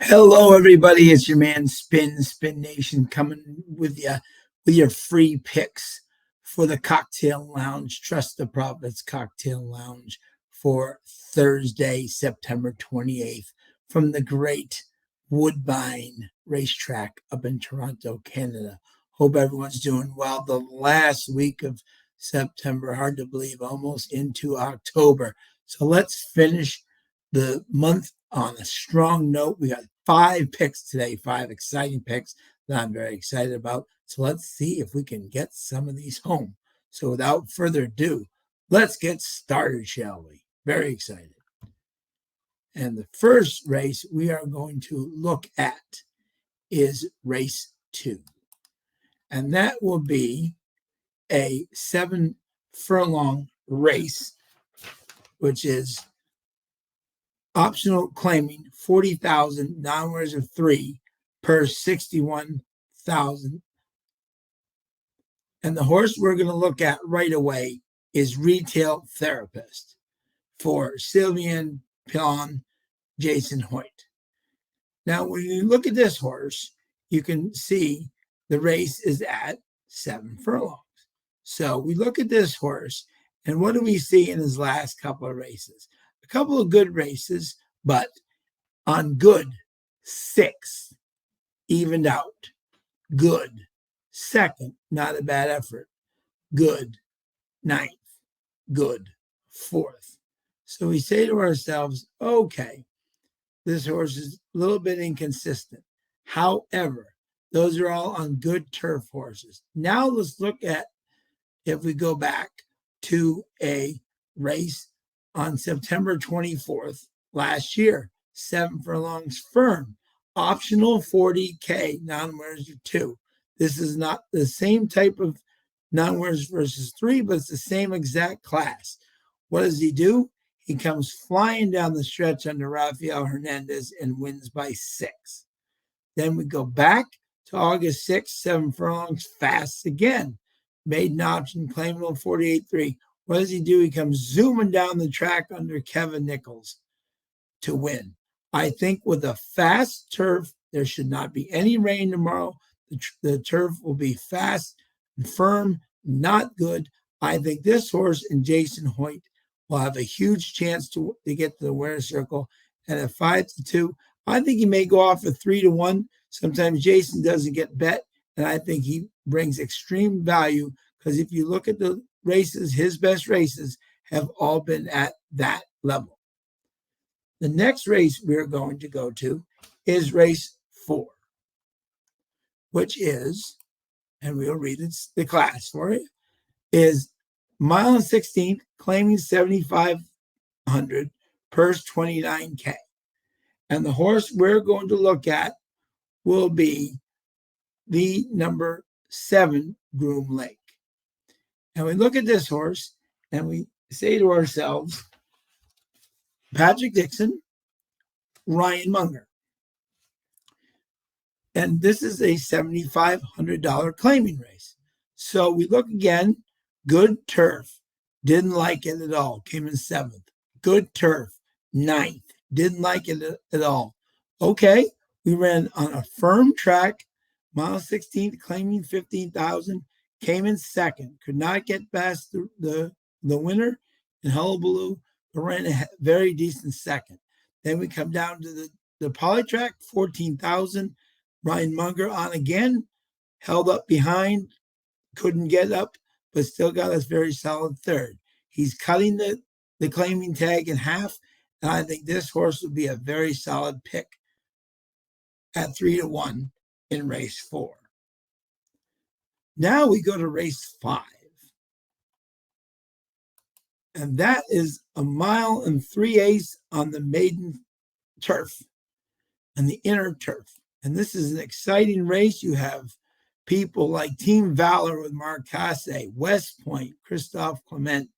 Hello, everybody. It's your man Spin Nation coming with you with your free picks for the Cocktail Lounge, Trust the Profits Cocktail Lounge for Thursday, September 28th from the great Woodbine Racetrack up in Toronto, Canada. Hope everyone's doing well. The last week of September, hard to believe, almost into October. So let's finish the month on a strong note. We got 5 picks today, 5 exciting picks that I'm very excited about. So let's see if we can get some of these home. So without further ado, let's get started, shall we? Very excited. And the first race we are going to look at is race 2. And that will be a 7 furlong race, which is optional claiming 40,000, non-winners of 3 per 61,000. And the horse we're going to look at right away is Retail Therapist for Sylvain Pilon, Jason Hoyt. Now, when you look at this horse, you can see the race is at 7 furlongs. So we look at this horse, and what do we see in his last couple of races? A couple of good races, but on good, 6, evened out. Good, 2nd, not a bad effort. Good, 9th, good, 4th. So we say to ourselves, okay, this horse is a little bit inconsistent. However, those are all on good turf horses. Now let's look at, if we go back to a race on September 24th last year, 7 furlongs firm, optional 40K, non-winners of 2. This is not the same type of non-winners versus 3, but it's the same exact class. What does he do? He comes flying down the stretch under Rafael Hernandez and wins by 6. Then we go back to August 6th, 7 furlongs, fast again. Maiden option, claimable 48.3. What does he do? He comes zooming down the track under Kevin Nichols to win. I think with a fast turf, there should not be any rain tomorrow. The turf will be fast and firm, not good. I think this horse and Jason Hoyt will have a huge chance to get to the winner's circle. And at 5-2, I think he may go off at 3-1. Sometimes Jason doesn't get bet, and I think he brings extreme value because if you look at the races, his best races have all been at that level. The next race we're going to go to is race 4, which is, and we'll read it, the class for it, is mile and 16th, claiming 7,500, purse 29K. And the horse we're going to look at will be the number 7 Groom Lake. And we look at this horse and we say to ourselves, Patrick Dixon, Ryan Munger. And this is a $7,500 claiming race. So we look again, good turf, didn't like it at all, came in 7th. Good turf, 9th, didn't like it at all. Okay, we ran on a firm track, mile 16th, claiming 15,000, came in 2nd, could not get past the winner in Hullabaloo, but ran a very decent 2nd. Then we come down to the polytrack, 14,000, Ryan Munger on again, held up behind, couldn't get up, but still got us very solid 3rd. He's cutting the claiming tag in half, and I think this horse would be a very solid pick at 3-1 in race 4. Now we go to race 5. And that is a mile and 3/8 on the maiden turf and the inner turf. And this is an exciting race. You have people like Team Valor with Mark Casse, West Point, Christophe Clement,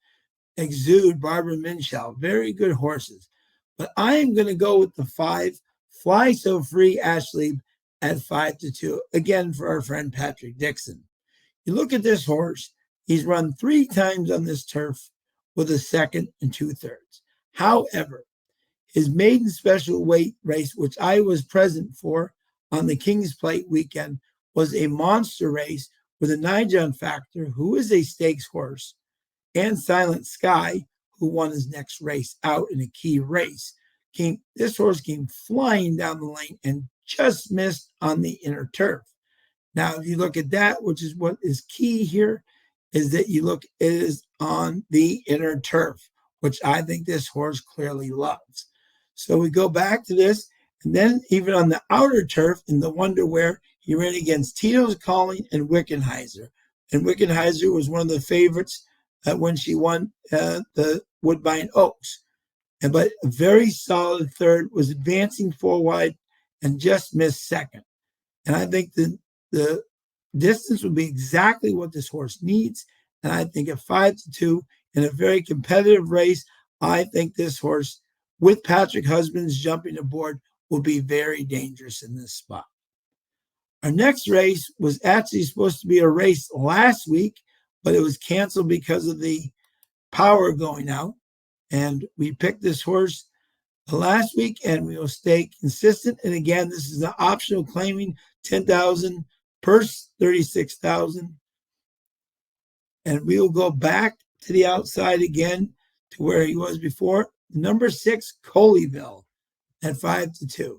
Exude, Barbara Minshall, very good horses. But I am going to go with the 5, Fly So Free Ashley at 5-2, again for our friend Patrick Dixon. You look at this horse, he's run 3 times on this turf with a 2nd and 2/3. However, His maiden special weight race, which I was present for on the King's Plate weekend, was a monster race with a Nijon Factor, who is a stakes horse, and Silent Sky, who won his next race out in a key race. This horse came flying down the lane and just missed on the inner turf. Now, if you look at that, which is what is key here, is that you look is on the inner turf, which I think this horse clearly loves. So we go back to this, and then even on the outer turf in the Wonderwear, he ran against Tito's Calling and Wickenheiser. And Wickenheiser was one of the favorites when she won the Woodbine Oaks. But a very solid third, was advancing 4 wide and just missed second. And I think the distance would be exactly what this horse needs. And I think at 5-2 in a very competitive race, I think this horse, with Patrick Husbands jumping aboard, will be very dangerous in this spot. Our next race was actually supposed to be a race last week, but it was canceled because of the power going out. And we picked this horse last week, and we will stay consistent. And again, this is an optional claiming, 10,000 purse, 36,000. And we will go back to the outside again to where he was before. Number 6, Coleyville at 5-2.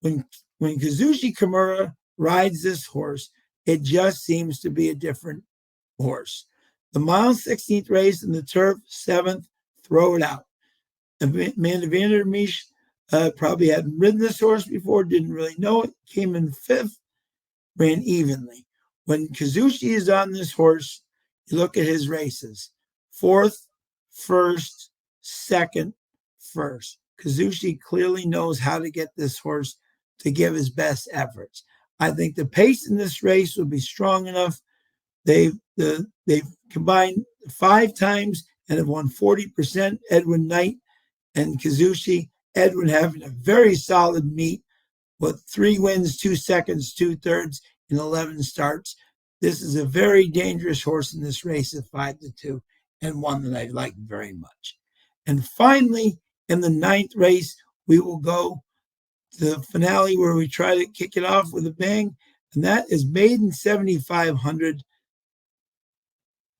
When Kazushi Kimura rides this horse, it just seems to be a different horse. The mile 16th race in the turf, 7th, throw it out. Amanda Vandermeesch probably hadn't ridden this horse before, didn't really know it, came in 5th, ran evenly. When Kazushi is on this horse, you look at his races: 4th, 1st, 2nd, 1st. Kazushi clearly knows how to get this horse to give his best efforts. I think the pace in this race will be strong enough. They've combined 5 times and have won 40%. Edwin Knight and Kazushi. Edwin having a very solid meet with 3 wins, 2 seconds, 2 thirds in 11 starts. This is a very dangerous horse in this race at 5-2, and one that I like very much. And finally, in the 9th race, we will go to the finale where we try to kick it off with a bang, and that is Maiden 7,500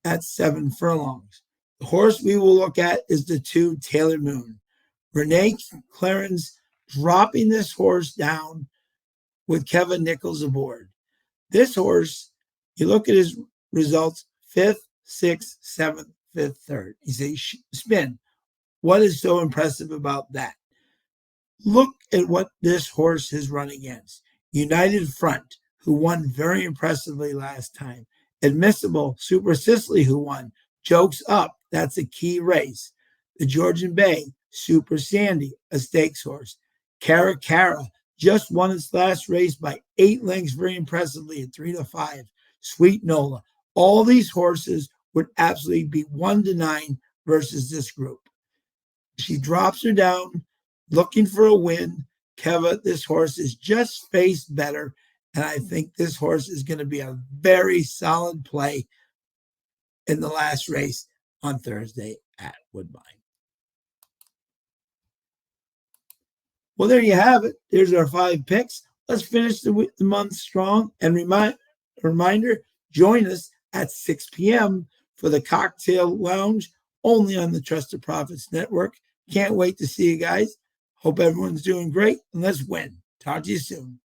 at 7 furlongs. The horse we will look at is the 2 Taylor Moon. Renee Clarence dropping this horse down with Kevin Nichols aboard. This horse, you look at his results: 5th, 6th, 7th, 5th, 3rd. You say, spin. What is so impressive about that? Look at what this horse has run against. United Front, who won very impressively last time. Admissible, Super Sicily, who won. Jokes Up, that's a key race. The Georgian Bay, Super Sandy, a stakes horse. Cara Cara just won its last race by 8 lengths very impressively at 3-5. Sweet Nola. All these horses would absolutely be 1-9 versus this group. She drops her down, looking for a win. Keva, this horse is just faced better, and I think this horse is going to be a very solid play in the last race on Thursday at Woodbine. Well, there you have it. There's our 5 picks. Let's finish the month strong. And reminder, join us at 6 p.m. for the Cocktail Lounge, only on the Trusted Profits Network. Can't wait to see you guys. Hope everyone's doing great, and let's win. Talk to you soon.